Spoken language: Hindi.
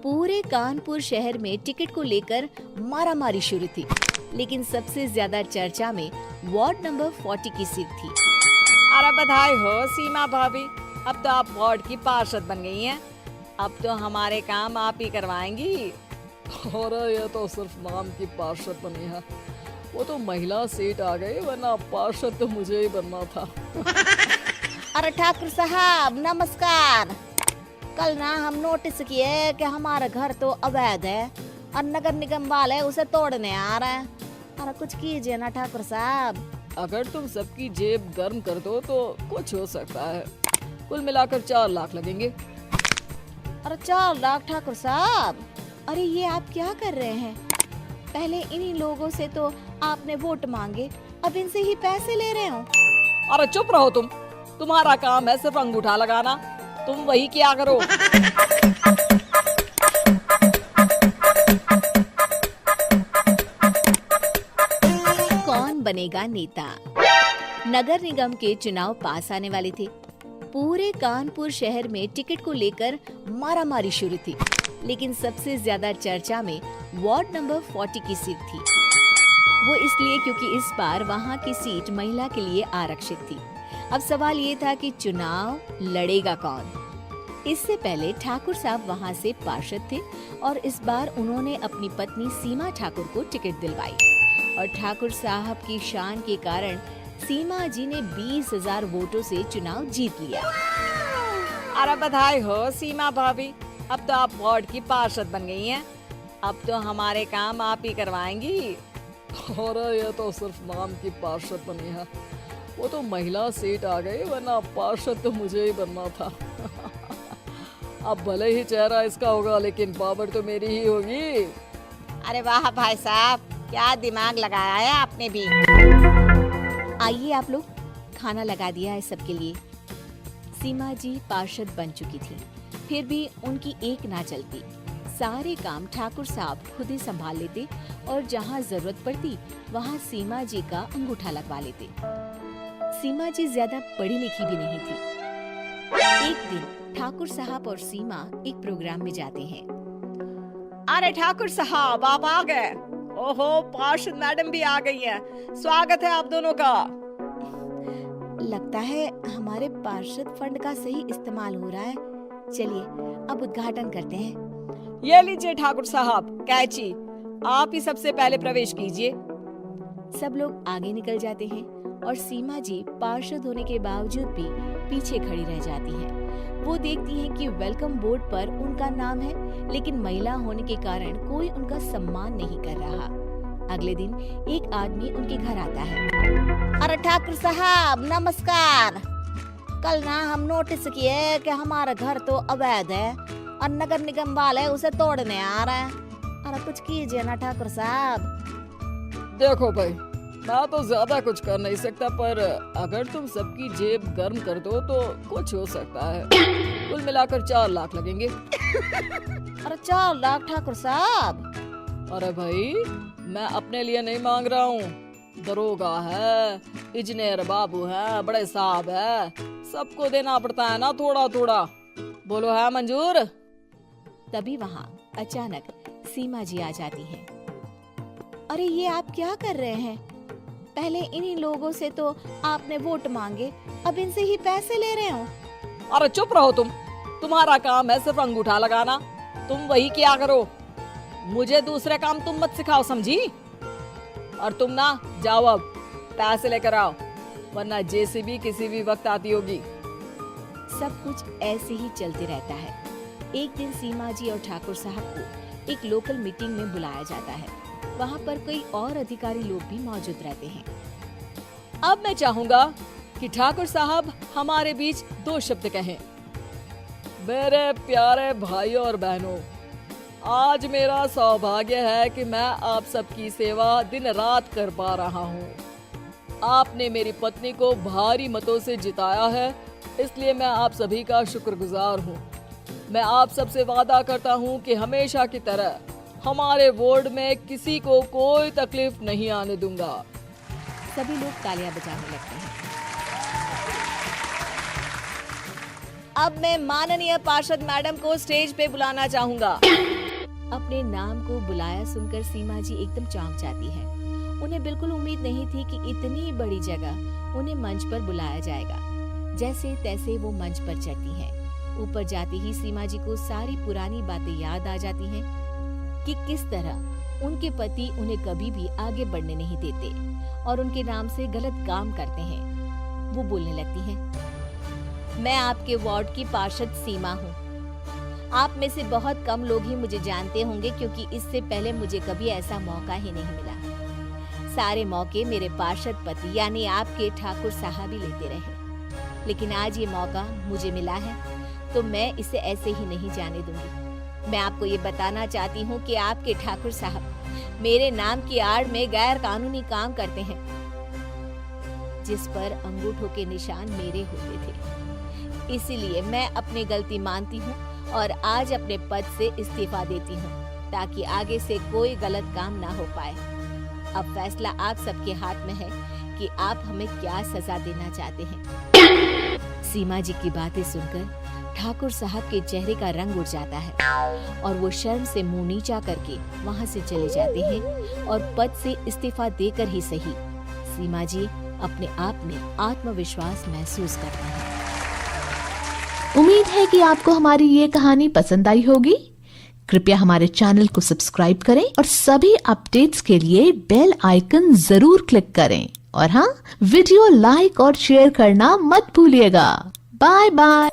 पूरे कानपुर शहर में टिकट को लेकर मारामारी शुरू थी, लेकिन सबसे ज्यादा चर्चा में वार्ड नंबर 40 की सीट थी। अरे बधाई हो सीमा भाभी, अब तो आप वार्ड की पार्षद बन गई हैं। अब तो हमारे काम आप ही करवाएंगी। अरे ये तो सिर्फ नाम की पार्षद बनी है, वो तो महिला सीट आ गई, वरना पार्षद तो मुझे ही बनना था। अरे ठाकुर साहब नमस्कार। कल ना हम नोटिस किए कि हमारा घर तो अवैध है और नगर निगम वाले उसे तोड़ने आ रहे हैं। अरे कुछ कीजिए ना ठाकुर साहब। अगर तुम सबकी जेब गर्म कर दो तो कुछ हो सकता है। कुल मिलाकर 4 लाख लगेंगे। अरे 4 लाख ठाकुर साहब, अरे ये आप क्या कर रहे हैं? पहले इन्हीं लोगों से तो आपने वोट मांगे, अब इनसे ही पैसे ले रहे हो। अरे चुप रहो तुम, तुम्हारा काम है सिर्फ अंगूठा लगाना, तुम वही किया करो। कौन बनेगा नेता? नगर निगम के चुनाव पास आने वाले थे। पूरे कानपुर शहर में टिकट को लेकर मारामारी शुरू थी, लेकिन सबसे ज्यादा चर्चा में वार्ड नंबर 40 की सीट थी। वो इसलिए क्योंकि इस बार वहाँ की सीट महिला के लिए आरक्षित थी। अब सवाल ये था कि चुनाव लड़ेगा कौन। इससे पहले ठाकुर साहब वहाँ से पार्षद थे और इस बार उन्होंने अपनी पत्नी सीमा ठाकुर को टिकट दिलवाई और ठाकुर साहब की शान के कारण सीमा जी ने 20,000 वोटों से चुनाव जीत लिया। अरे बधाई हो सीमा भाभी, अब तो आप वार्ड की पार्षद बन गई हैं। अब तो हमारे काम आप ही करवाएंगी। अरे ये तो सिर्फ नाम की पार्षद बनी है, वो तो महिला सीट आ गई, वरना पार्षद तो मुझे ही बनना था। अब भले ही चेहरा इसका होगा, लेकिन पावर तो मेरी ही होगी। अरे वाह भाई साहब, क्या दिमाग लगाया है आपने भी। आइए आप लोग, खाना लगा दिया है सबके लिए। सीमा जी पार्षद बन चुकी थी, फिर भी उनकी एक ना चलती। सारे काम ठाकुर साहब खुद ही संभाल लेते और जहाँ जरूरत पड़ती वहाँ सीमा जी का अंगूठा लगवा लेते। सीमा जी ज्यादा पढ़ी लिखी भी नहीं थी। एक दिन ठाकुर साहब और सीमा एक प्रोग्राम में जाते हैं। अरे ठाकुर साहब आप आ गए। ओहो, पार्षद मैडम भी आ गई हैं। स्वागत है आप दोनों का। लगता है हमारे पार्षद फंड का सही इस्तेमाल हो रहा है। चलिए अब उद्घाटन करते हैं। ये लीजिए ठाकुर साहब कैची, आप ही सबसे पहले प्रवेश कीजिए। सब लोग आगे निकल जाते हैं और सीमा जी पार्षद होने के बावजूद भी पीछे खड़ी रह जाती हैं। वो देखती हैं कि वेलकम बोर्ड पर उनका नाम है, लेकिन महिला होने के कारण कोई उनका सम्मान नहीं कर रहा। अगले दिन एक आदमी उनके घर आता है। अरे ठाकुर साहब नमस्कार। कल ना हम नोटिस किए कि हमारा घर तो अवैध है और नगर निगम वाले उसे तोड़ने आ रहे हैं। अरे कुछ कीजिए ना ठाकुर साहब। देखो भाई, मैं तो ज्यादा कुछ कर नहीं सकता, पर अगर तुम सबकी जेब गर्म कर दो तो कुछ हो सकता है। कुल मिलाकर 4 लाख लगेंगे। अरे 4 लाख ठाकुर साहब। अरे भाई, मैं अपने लिए नहीं मांग रहा हूँ, दरोगा है, इंजीनियर बाबू है, बड़े साहब है, सबको देना पड़ता है ना थोड़ा थोड़ा। बोलो है मंजूर? तभी वहाँ अचानक सीमा जी आ जाती हैं। अरे ये आप क्या कर रहे हैं? पहले इन्हीं लोगों से तो आपने वोट मांगे, अब इनसे ही पैसे ले रहे हो। अरे चुप रहो तुम, तुम्हारा काम है सिर्फ अंगूठा लगाना, तुम वही किया करो। मुझे दूसरे काम तुम मत सिखाओ, समझी? और तुम ना जाओ, अब पैसे लेकर आओ, वरना जेसीबी किसी भी वक्त आती होगी। सब कुछ ऐसे ही चलते रहता है। एक दिन सीमा जी और ठाकुर साहब को एक लोकल मीटिंग में बुलाया जाता है। वहाँ पर कई और अधिकारी लोग भी मौजूद रहते हैं। अब मैं चाहूंगा कि ठाकुर साहब हमारे बीच 2 शब्द कहें। मेरे प्यारे भाइयों और बहनों, आज मेरा सौभाग्य है कि मैं आप सबकी सेवा दिन रात कर पा रहा हूँ। आपने मेरी पत्नी को भारी मतों से जिताया है, इसलिए मैं आप सभी का शुक्रगुजार हूँ। मैं आप सबसे वादा करता हूँ कि हमेशा की तरह हमारे वार्ड में किसी को कोई तकलीफ नहीं आने दूंगा। सभी लोग तालियां बजाने लगते हैं। अब मैं माननीय पार्षद मैडम को स्टेज पे बुलाना चाहूंगा। अपने नाम को बुलाया सुनकर सीमा जी एकदम चौंक जाती है। उन्हें बिल्कुल उम्मीद नहीं थी कि इतनी बड़ी जगह उन्हें मंच पर बुलाया जाएगा। जैसे तैसे वो मंच पर चढ़ती हैं। ऊपर जाते ही सीमा जी को सारी पुरानी बातें याद आ जाती हैं कि किस तरह उनके पति उन्हें कभी भी आगे बढ़ने नहीं देते और उनके नाम से गलत काम करते हैं। वो बोलने लगती हैं, मैं आपके वार्ड की पार्षद सीमा हूँ। आप में से बहुत कम लोग ही मुझे जानते होंगे क्योंकि इससे पहले मुझे कभी ऐसा मौका ही नहीं मिला। सारे मौके मेरे पार्षद पति यानी आपके ठाकुर साहब ही लेते रहे, लेकिन आज ये मौका मुझे मिला है तो मैं इसे ऐसे ही नहीं जाने दूंगी। मैं आपको ये बताना चाहती हूँ कि आपके ठाकुर साहब मेरे नाम की आड़ में गैर कानूनी काम करते हैं, जिस पर अंगूठों के निशान मेरे होते थे। इसीलिए मैं अपनी गलती मानती हूँ और आज अपने पद से इस्तीफा देती हूँ ताकि आगे से कोई गलत काम ना हो पाए। अब फैसला आप सबके हाथ में है कि आप हमें क्या सजा देना चाहते हैं। सीमा जी की बातें सुनकर ठाकुर साहब के चेहरे का रंग उड़ जाता है और वो शर्म से मुंह नीचा करके वहाँ से चले जाते हैं और पद से इस्तीफा देकर ही सही सीमा जी अपने आप में आत्मविश्वास महसूस करते हैं। उम्मीद है कि आपको हमारी ये कहानी पसंद आई होगी। कृपया हमारे चैनल को सब्सक्राइब करें और सभी अपडेट्स के लिए बेल आइकन जरूर क्लिक करें और हाँ, वीडियो लाइक और शेयर करना मत भूलिएगा। Bye bye.